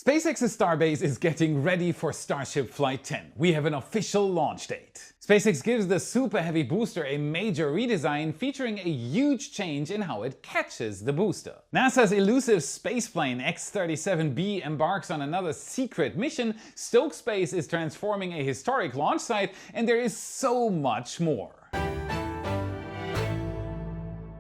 SpaceX's Starbase is getting ready for Starship Flight 10. We have an official launch date. SpaceX gives the Super Heavy booster a major redesign featuring a huge change in how it catches the booster. NASA's elusive spaceplane X-37B embarks on another secret mission, Stoke Space is transforming a historic launch site, and there is so much more.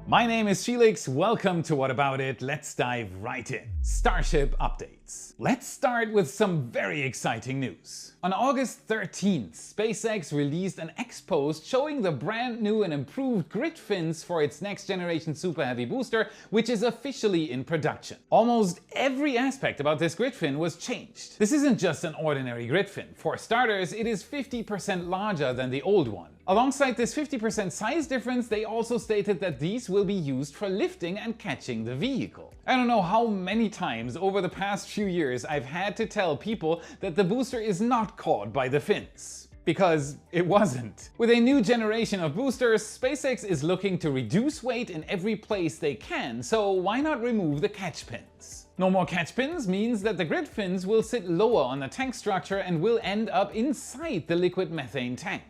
My name is Felix, welcome to What About It, let's dive right in. Starship updates. Let's start with some very exciting news. On August 13th, SpaceX released an X-post showing the brand new and improved grid fins for its next generation Super Heavy booster, which is officially in production. Almost every aspect about this grid fin was changed. This isn't just an ordinary grid fin. For starters, it is 50% larger than the old one. Alongside this 50% size difference, they also stated that these will be used for lifting and catching the vehicle. I don't know how many times over the past few years I've had to tell people that the booster is not caught by the fins. Because it wasn't. With a new generation of boosters, SpaceX is looking to reduce weight in every place they can, so why not remove the catch pins? No more catch pins means that the grid fins will sit lower on the tank structure and will end up inside the liquid methane tank.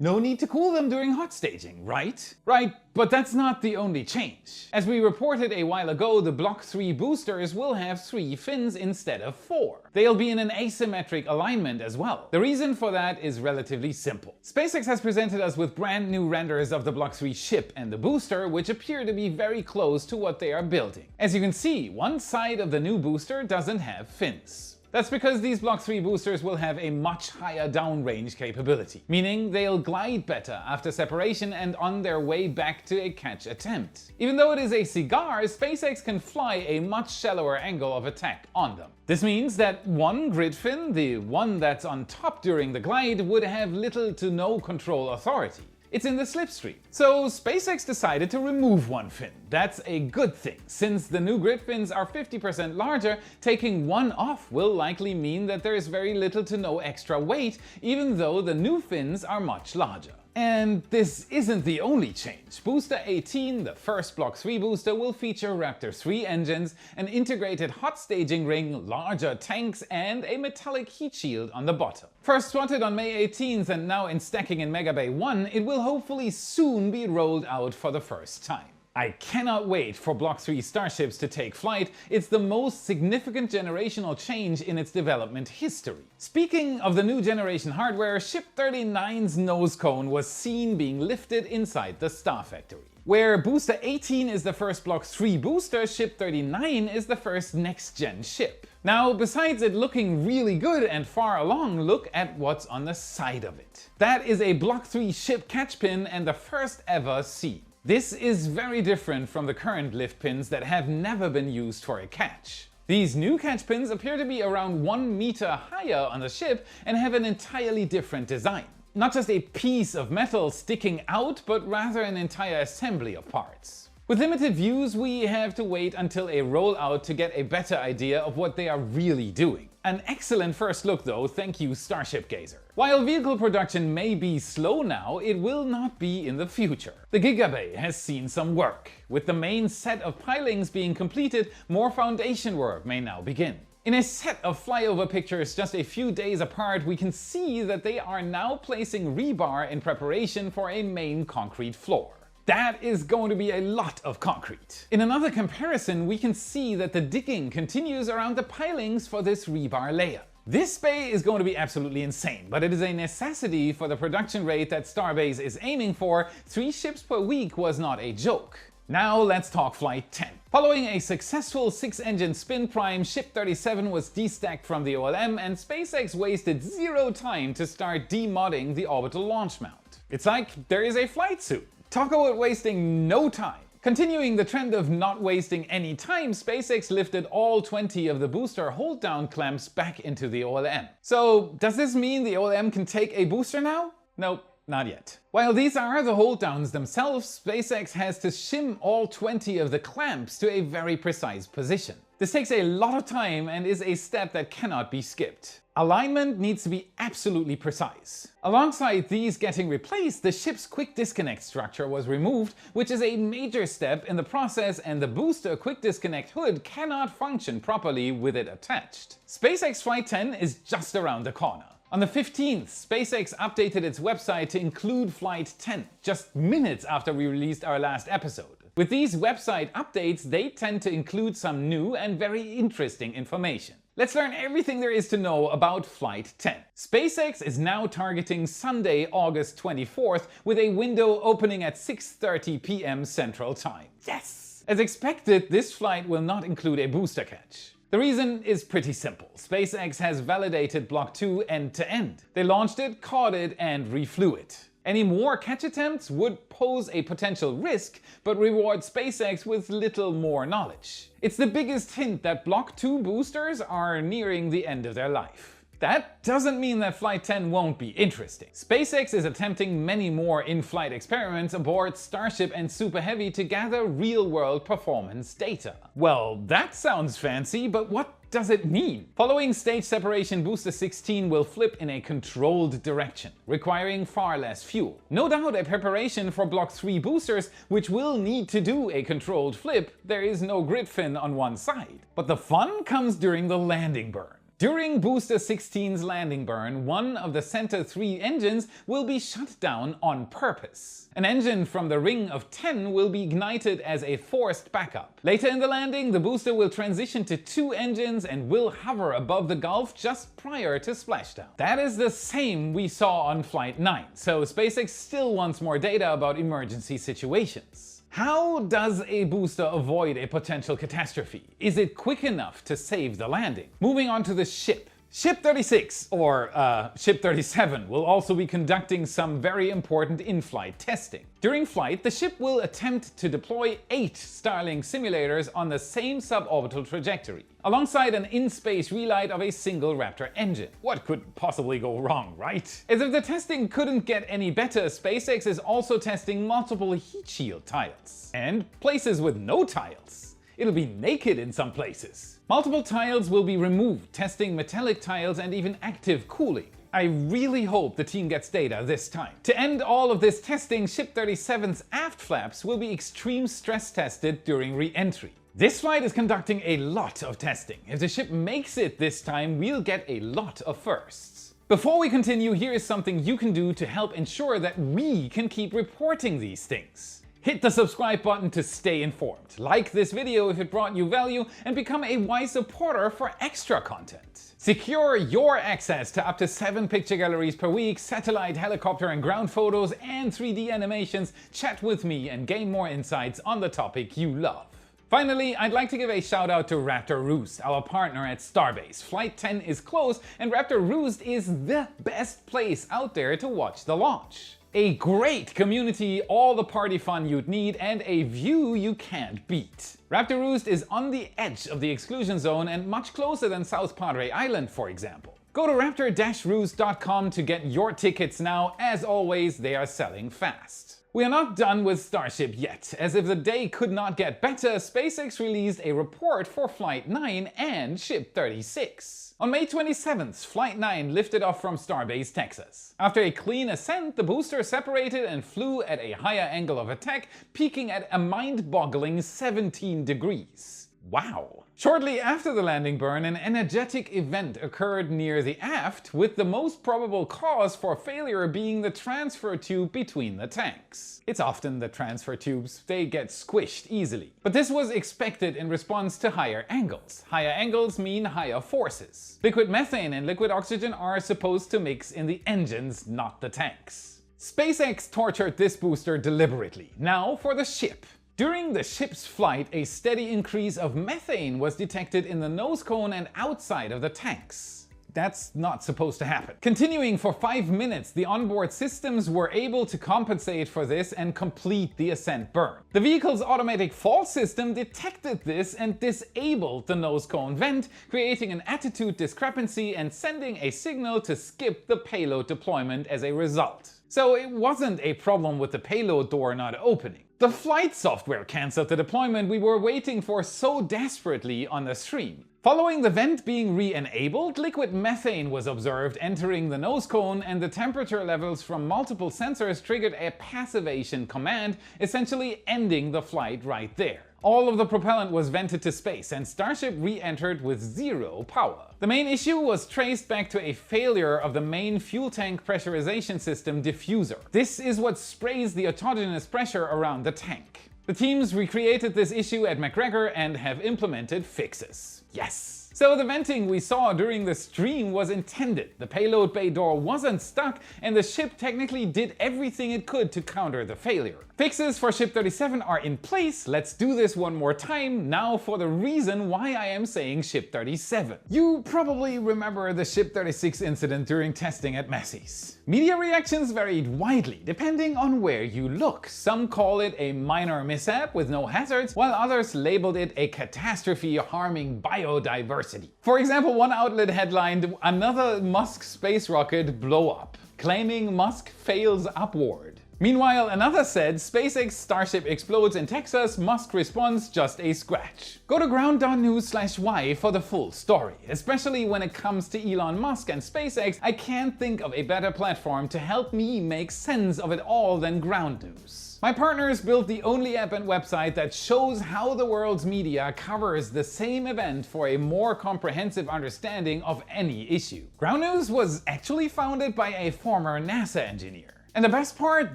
No need to cool them during hot staging, right? Right, but that's not the only change. As we reported a while ago, the Block 3 boosters will have 3 fins instead of 4. They'll be in an asymmetric alignment as well. The reason for that is relatively simple. SpaceX has presented us with brand new renders of the Block 3 ship and the booster, which appear to be very close to what they are building. As you can see, one side of the new booster doesn't have fins. That's because these Block 3 boosters will have a much higher downrange capability, meaning they'll glide better after separation and on their way back to a catch attempt. Even though it is a cigar, SpaceX can fly a much shallower angle of attack on them. This means that one grid fin, the one that's on top during the glide, would have little to no control authority. It's in the slipstream. So SpaceX decided to remove one fin. That's a good thing. Since the new grid fins are 50% larger, taking one off will likely mean that there is very little to no extra weight, even though the new fins are much larger. And this isn't the only change. Booster 18, the first Block 3 booster, will feature Raptor 3 engines, an integrated hot staging ring, larger tanks, and a metallic heat shield on the bottom. First spotted on May 18th and now in stacking in Mega Bay 1, it will hopefully soon be rolled out for the first time. I cannot wait for Block 3 Starships to take flight. It's the most significant generational change in its development history. Speaking of the new generation hardware, Ship 39's nose cone was seen being lifted inside the Star Factory. Where Booster 18 is the first Block 3 booster, Ship 39 is the first next-gen ship. Now, besides it looking really good and far along, look at what's on the side of it. That is a Block 3 ship catch pin and the first ever seen. This is very different from the current lift pins that have never been used for a catch. These new catch pins appear to be around 1 meter higher on the ship and have an entirely different design. Not just a piece of metal sticking out, but rather an entire assembly of parts. With limited views, we have to wait until a rollout to get a better idea of what they are really doing. An excellent first look though, thank you Starship Gazer. While vehicle production may be slow now, it will not be in the future. The Gigabay has seen some work. With the main set of pilings being completed, more foundation work may now begin. In a set of flyover pictures just a few days apart, we can see that they are now placing rebar in preparation for a main concrete floor. That is going to be a lot of concrete. In another comparison, we can see that the digging continues around the pilings for this rebar layer. This bay is going to be absolutely insane, but it is a necessity for the production rate that Starbase is aiming for. 3 ships per week was not a joke. Now let's talk Flight 10. Following a successful 6-engine spin prime, Ship 37 was destacked from the OLM and SpaceX wasted 0 time to start demodding the orbital launch mount. It's like there is a flight suit. Talk about wasting no time. Continuing the trend of not wasting any time, SpaceX lifted all 20 of the booster hold-down clamps back into the OLM. So does this mean the OLM can take a booster now? Nope. Not yet. While these are the hold downs themselves, SpaceX has to shim all 20 of the clamps to a very precise position. This takes a lot of time and is a step that cannot be skipped. Alignment needs to be absolutely precise. Alongside these getting replaced, the ship's quick disconnect structure was removed, which is a major step in the process, and the booster quick disconnect hood cannot function properly with it attached. SpaceX Flight 10 is just around the corner. On the 15th, SpaceX updated its website to include Flight 10, just minutes after we released our last episode. With these website updates, they tend to include some new and very interesting information. Let's learn everything there is to know about Flight 10. SpaceX is now targeting Sunday, August 24th, with a window opening at 6:30 p.m. Central Time. Yes! As expected, this flight will not include a booster catch. The reason is pretty simple. SpaceX has validated Block 2 end-to-end. They launched it, caught it, and reflew it. Any more catch attempts would pose a potential risk, but reward SpaceX with little more knowledge. It's the biggest hint that Block 2 boosters are nearing the end of their life. That doesn't mean that Flight 10 won't be interesting. SpaceX is attempting many more in-flight experiments aboard Starship and Super Heavy to gather real-world performance data. Well, that sounds fancy, but what does it mean? Following stage separation, Booster 16 will flip in a controlled direction, requiring far less fuel. No doubt a preparation for Block 3 boosters, which will need to do a controlled flip. There is no grid fin on one side. But the fun comes during the landing burn. During Booster 16's landing burn, one of the Center 3 engines will be shut down on purpose. An engine from the Ring of 10 will be ignited as a forced backup. Later in the landing, the booster will transition to 2 engines and will hover above the Gulf just prior to splashdown. That is the same we saw on Flight 9, so SpaceX still wants more data about emergency situations. How does a booster avoid a potential catastrophe? Is it quick enough to save the landing? Moving on to the ship. Ship 36, or Ship 37, will also be conducting some very important in-flight testing. During flight, the ship will attempt to deploy 8 Starlink simulators on the same suborbital trajectory, alongside an in-space relight of a single Raptor engine. What could possibly go wrong, right? As if the testing couldn't get any better, SpaceX is also testing multiple heat shield tiles. And places with no tiles. It'll be naked in some places. Multiple tiles will be removed, testing metallic tiles and even active cooling. I really hope the team gets data this time. To end all of this testing, Ship 37's aft flaps will be extreme stress tested during re-entry. This flight is conducting a lot of testing. If the ship makes it this time, we'll get a lot of firsts. Before we continue, here is something you can do to help ensure that we can keep reporting these things. Hit the subscribe button to stay informed, like this video if it brought you value, and become a wise supporter for extra content. Secure your access to up to 7 picture galleries per week, satellite, helicopter and ground photos, and 3D animations, chat with me and gain more insights on the topic you love. Finally, I'd like to give a shout out to Raptor Roost, our partner at Starbase. Flight 10 is close, and Raptor Roost is the best place out there to watch the launch. A great community, all the party fun you'd need, and a view you can't beat. Raptor Roost is on the edge of the exclusion zone and much closer than South Padre Island, for example. Go to raptor-roost.com to get your tickets now. As always, they are selling fast. We are not done with Starship yet. As if the day could not get better, SpaceX released a report for Flight 9 and Ship 36. On May 27th, Flight 9 lifted off from Starbase, Texas. After a clean ascent, the booster separated and flew at a higher angle of attack, peaking at a mind-boggling 17 degrees. Wow! Shortly after the landing burn, an energetic event occurred near the aft, with the most probable cause for failure being the transfer tube between the tanks. It's often the transfer tubes, they get squished easily. But this was expected in response to higher angles. Higher angles mean higher forces. Liquid methane and liquid oxygen are supposed to mix in the engines, not the tanks. SpaceX tortured this booster deliberately. Now for the ship. During the ship's flight, a steady increase of methane was detected in the nose cone and outside of the tanks. That's not supposed to happen. Continuing for 5 minutes, the onboard systems were able to compensate for this and complete the ascent burn. The vehicle's automatic fall system detected this and disabled the nose cone vent, creating an attitude discrepancy and sending a signal to skip the payload deployment as a result. So it wasn't a problem with the payload door not opening. The flight software cancelled the deployment we were waiting for so desperately on the stream. Following the vent being re-enabled, liquid methane was observed entering the nose cone, and the temperature levels from multiple sensors triggered a passivation command, essentially ending the flight right there. All of the propellant was vented to space and Starship re-entered with zero power. The main issue was traced back to a failure of the main fuel tank pressurization system diffuser. This is what sprays the autogenous pressure around the tank. The teams recreated this issue at McGregor and have implemented fixes. Yes! So the venting we saw during the stream was intended. The payload bay door wasn't stuck and the ship technically did everything it could to counter the failure. Fixes for Ship 37 are in place. Let's do this one more time now for the reason why I am saying Ship 37. You probably remember the Ship 36 incident during testing at Massey's. Media reactions varied widely depending on where you look. Some call it a minor mishap with no hazards, while others labeled it a catastrophe harming biodiversity. For example, one outlet headlined, "Another Musk space rocket blow up," claiming Musk fails upward. Meanwhile, another said, "SpaceX Starship explodes in Texas, Musk responds just a scratch." Go to ground.news/y for the full story. Especially when it comes to Elon Musk and SpaceX, I can't think of a better platform to help me make sense of it all than Ground News. My partners built the only app and website that shows how the world's media covers the same event for a more comprehensive understanding of any issue. Ground News was actually founded by a former NASA engineer. And the best part,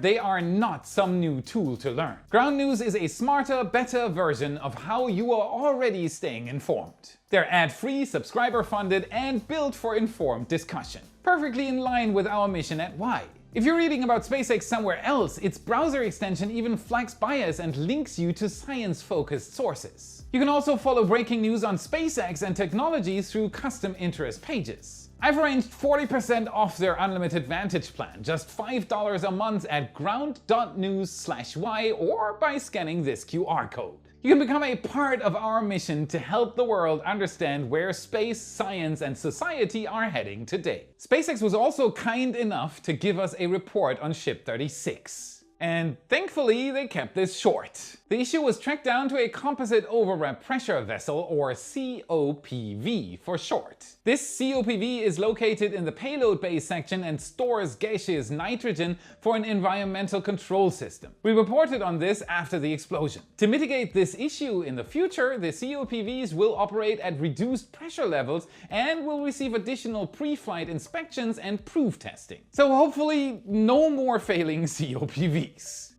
they are not some new tool to learn. Ground News is a smarter, better version of how you are already staying informed. They're ad-free, subscriber-funded, and built for informed discussion. Perfectly in line with our mission at Y. If you're reading about SpaceX somewhere else, its browser extension even flags bias and links you to science-focused sources. You can also follow breaking news on SpaceX and technologies through custom interest pages. I've arranged 40% off their unlimited Vantage plan, just $5 a month at ground.news/y or by scanning this QR code. You can become a part of our mission to help the world understand where space, science, and society are heading today. SpaceX was also kind enough to give us a report on Ship 36. And thankfully, they kept this short. The issue was tracked down to a composite overwrap pressure vessel, or COPV for short. This COPV is located in the payload bay section and stores gaseous nitrogen for an environmental control system. We reported on this after the explosion. To mitigate this issue in the future, the COPVs will operate at reduced pressure levels and will receive additional pre-flight inspections and proof testing. So hopefully no more failing COPVs.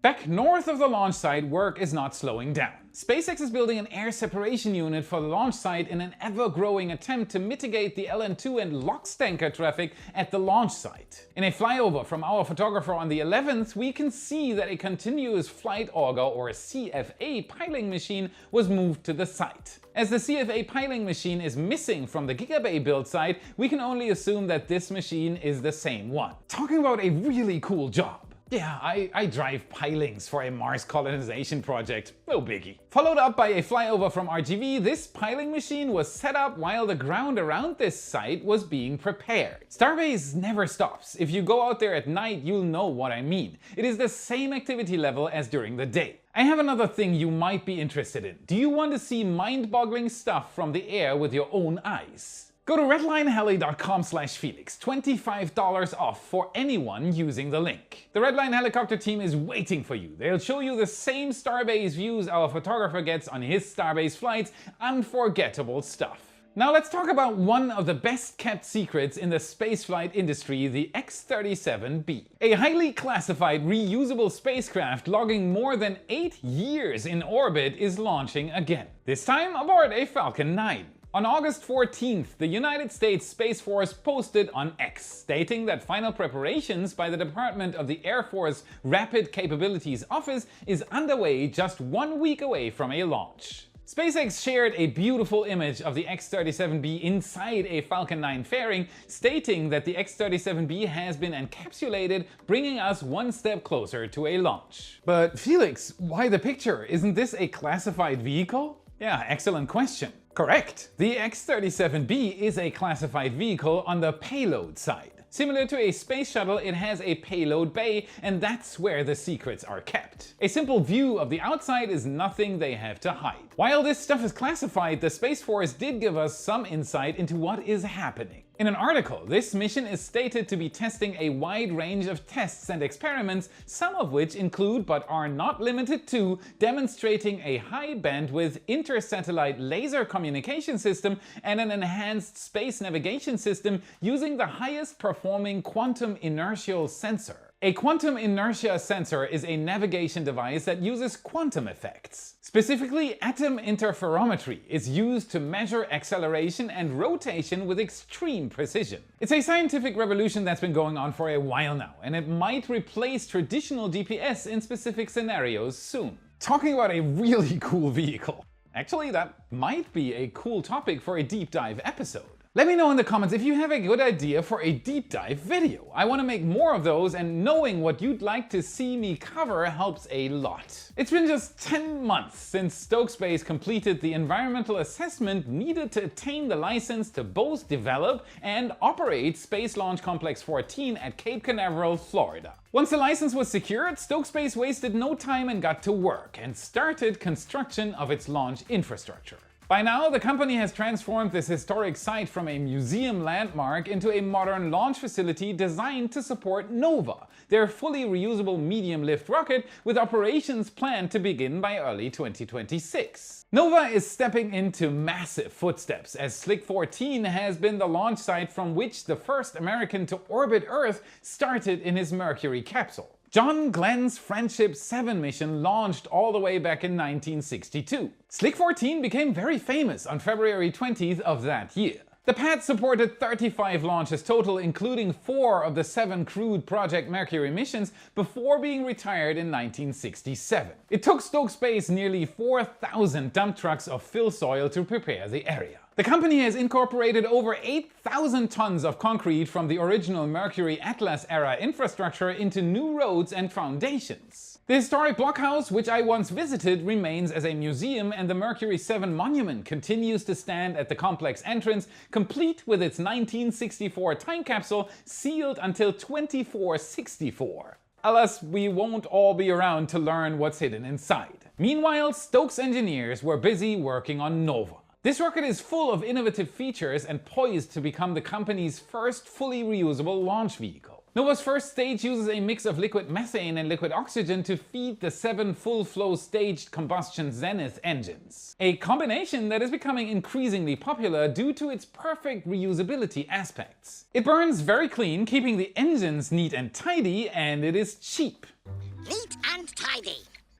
Back north of the launch site, work is not slowing down. SpaceX is building an air separation unit for the launch site in an ever-growing attempt to mitigate the LN2 and LOX tanker traffic at the launch site. In a flyover from our photographer on the 11th, we can see that a continuous flight auger, or CFA, piling machine was moved to the site. As the CFA piling machine is missing from the Gigabay build site, we can only assume that this machine is the same one. Talking about a really cool job. Yeah, I drive pilings for a Mars colonization project, no biggie. Followed up by a flyover from RGV, this piling machine was set up while the ground around this site was being prepared. Starbase never stops. If you go out there at night, you'll know what I mean. It is the same activity level as during the day. I have another thing you might be interested in. Do you want to see mind-boggling stuff from the air with your own eyes? Go to redlineheli.com/Felix, $25 off for anyone using the link. The Redline helicopter team is waiting for you. They'll show you the same Starbase views our photographer gets on his Starbase flights, unforgettable stuff. Now let's talk about one of the best kept secrets in the spaceflight industry, the X-37B. A highly classified reusable spacecraft logging more than 8 years in orbit is launching again. This time aboard a Falcon 9. On August 14th, the United States Space Force posted on X, stating that final preparations by the Department of the Air Force Rapid Capabilities Office is underway, just 1 week away from a launch. SpaceX shared a beautiful image of the X-37B inside a Falcon 9 fairing, stating that the X-37B has been encapsulated, bringing us one step closer to a launch. But Felix, why the picture? Isn't this a classified vehicle? Yeah, excellent question. Correct! The X-37B is a classified vehicle on the payload side. Similar to a space shuttle, it has a payload bay, and that's where the secrets are kept. A simple view of the outside is nothing they have to hide. While this stuff is classified, the Space Force did give us some insight into what is happening. In an article, this mission is stated to be testing a wide range of tests and experiments, some of which include, but are not limited to, demonstrating a high bandwidth inter-satellite laser communication system and an enhanced space navigation system using the highest performing quantum inertial sensor. A quantum inertia sensor is a navigation device that uses quantum effects. Specifically, atom interferometry is used to measure acceleration and rotation with extreme precision. It's a scientific revolution that's been going on for a while now, and it might replace traditional GPS in specific scenarios soon. Talking about a really cool vehicle. Actually, that might be a cool topic for a deep dive episode. Let me know in the comments if you have a good idea for a deep dive video. I want to make more of those, and knowing what you'd like to see me cover helps a lot. It's been just 10 months since Stoke Space completed the environmental assessment needed to attain the license to both develop and operate Space Launch Complex 14 at Cape Canaveral, Florida. Once the license was secured, Stoke Space wasted no time and got to work and started construction of its launch infrastructure. By now, the company has transformed this historic site from a museum landmark into a modern launch facility designed to support Nova, their fully reusable medium-lift rocket, with operations planned to begin by early 2026. Nova is stepping into massive footsteps, as Slick 14 has been the launch site from which the first American to orbit Earth started in his Mercury capsule. John Glenn's Friendship 7 mission launched all the way back in 1962. Slick 14 became very famous on February 20th of that year. The pad supported 35 launches total, including 4 of the 7 crewed Project Mercury missions, before being retired in 1967. It took Stoke Space nearly 4,000 dump trucks of fill soil to prepare the area. The company has incorporated over 8,000 tons of concrete from the original Mercury Atlas era infrastructure into new roads and foundations. The historic blockhouse, which I once visited, remains as a museum, and the Mercury 7 monument continues to stand at the complex entrance, complete with its 1964 time capsule sealed until 2464. Alas, we won't all be around to learn what's hidden inside. Meanwhile, Stoke's engineers were busy working on Nova. This rocket is full of innovative features and poised to become the company's first fully reusable launch vehicle. Nova's first stage uses a mix of liquid methane and liquid oxygen to feed the 7 full-flow staged combustion Zenith engines. A combination that is becoming increasingly popular due to its perfect reusability aspects. It burns very clean, keeping the engines neat and tidy, and it is cheap. Neat and tidy.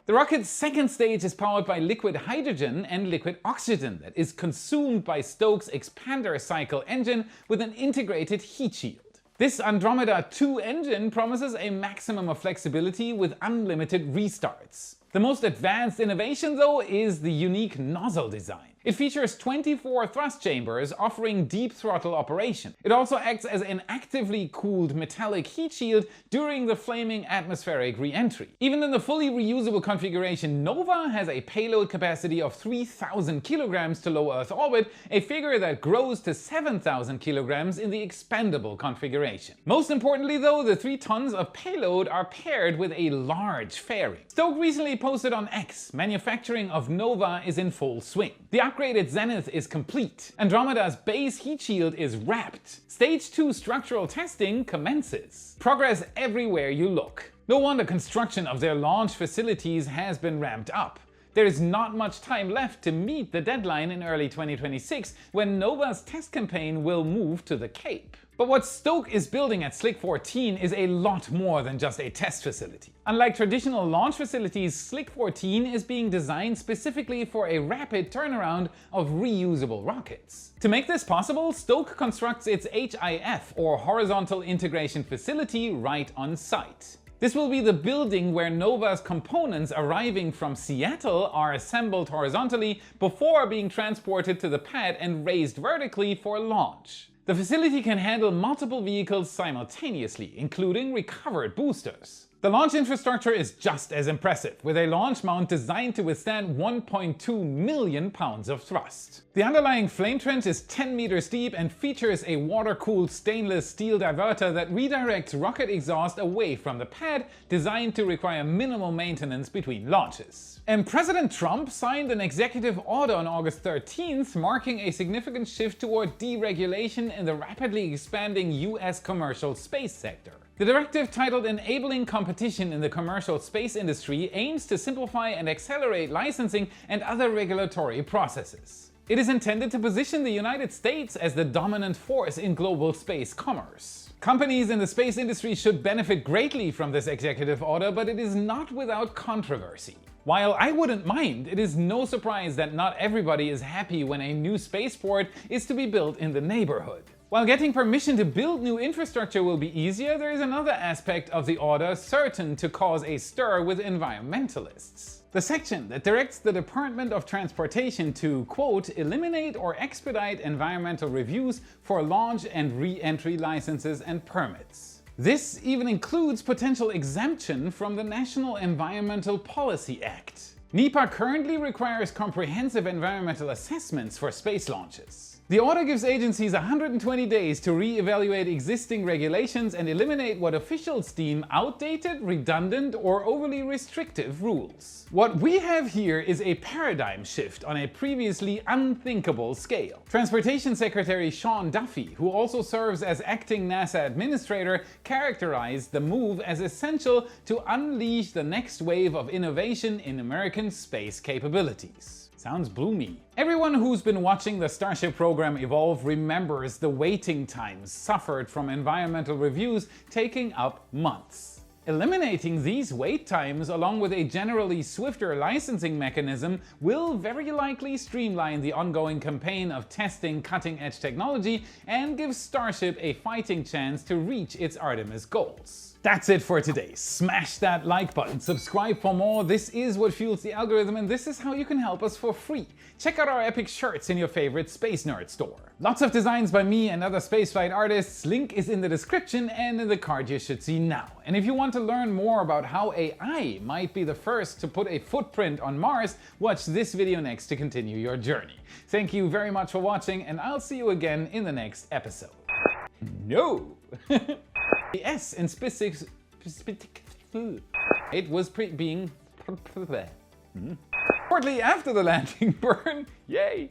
The rocket's second stage is powered by liquid hydrogen and liquid oxygen that is consumed by Stoke's expander cycle engine with an integrated heat shield. This Andromeda 2 engine promises a maximum of flexibility with unlimited restarts. The most advanced innovation, though, is the unique nozzle design. It features 24 thrust chambers offering deep throttle operation. It also acts as an actively cooled metallic heat shield during the flaming atmospheric re-entry. Even in the fully reusable configuration, Nova has a payload capacity of 3,000 kilograms to low Earth orbit, a figure that grows to 7,000 kilograms in the expandable configuration. Most importantly though, the 3 tons of payload are paired with a large fairing. Stoke recently posted on X, manufacturing of Nova is in full swing. The upgraded Zenith is complete. Andromeda's base heat shield is wrapped. Stage 2 structural testing commences. Progress everywhere you look. No wonder construction of their launch facilities has been ramped up. There is not much time left to meet the deadline in early 2026, when Nova's test campaign will move to the Cape. But what Stoke is building at Slick 14 is a lot more than just a test facility. Unlike traditional launch facilities, Slick 14 is being designed specifically for a rapid turnaround of reusable rockets. To make this possible, Stoke constructs its HIF, or Horizontal Integration Facility, right on site. This will be the building where Nova's components arriving from Seattle are assembled horizontally before being transported to the pad and raised vertically for launch. The facility can handle multiple vehicles simultaneously, including recovered boosters. The launch infrastructure is just as impressive, with a launch mount designed to withstand 1.2 million pounds of thrust. The underlying flame trench is 10 meters deep and features a water-cooled stainless steel diverter that redirects rocket exhaust away from the pad, designed to require minimal maintenance between launches. And President Trump signed an executive order on August 13th, marking a significant shift toward deregulation in the rapidly expanding US commercial space sector. The directive, titled Enabling Competition in the Commercial Space Industry, aims to simplify and accelerate licensing and other regulatory processes. It is intended to position the United States as the dominant force in global space commerce. Companies in the space industry should benefit greatly from this executive order, but it is not without controversy. While I wouldn't mind, it is no surprise that not everybody is happy when a new spaceport is to be built in the neighborhood. While getting permission to build new infrastructure will be easier, there is another aspect of the order certain to cause a stir with environmentalists. The section that directs the Department of Transportation to, quote, eliminate or expedite environmental reviews for launch and re-entry licenses and permits. This even includes potential exemption from the National Environmental Policy Act. NEPA currently requires comprehensive environmental assessments for space launches. The order gives agencies 120 days to re-evaluate existing regulations and eliminate what officials deem outdated, redundant, or overly restrictive rules. What we have here is a paradigm shift on a previously unthinkable scale. Transportation Secretary Sean Duffy, who also serves as acting NASA administrator, characterized the move as essential to unleash the next wave of innovation in American space capabilities. Sounds bloomy. Everyone who's been watching the Starship program evolve remembers the waiting times suffered from environmental reviews taking up months. Eliminating these wait times, along with a generally swifter licensing mechanism, will very likely streamline the ongoing campaign of testing cutting-edge technology and give Starship a fighting chance to reach its Artemis goals. That's it for today. Smash that like button, subscribe for more. This is what fuels the algorithm, and this is how you can help us for free. Check out our epic shirts in your favorite Space Nerd store. Lots of designs by me and other spaceflight artists. Link is in the description and in the card you should see now. And if you want to learn more about how AI might be the first to put a footprint on Mars, watch this video next to continue your journey. Thank you very much for watching, and I'll see you again in the next episode. No! The S in SpaceX it was being shortly after the landing burn. Yay!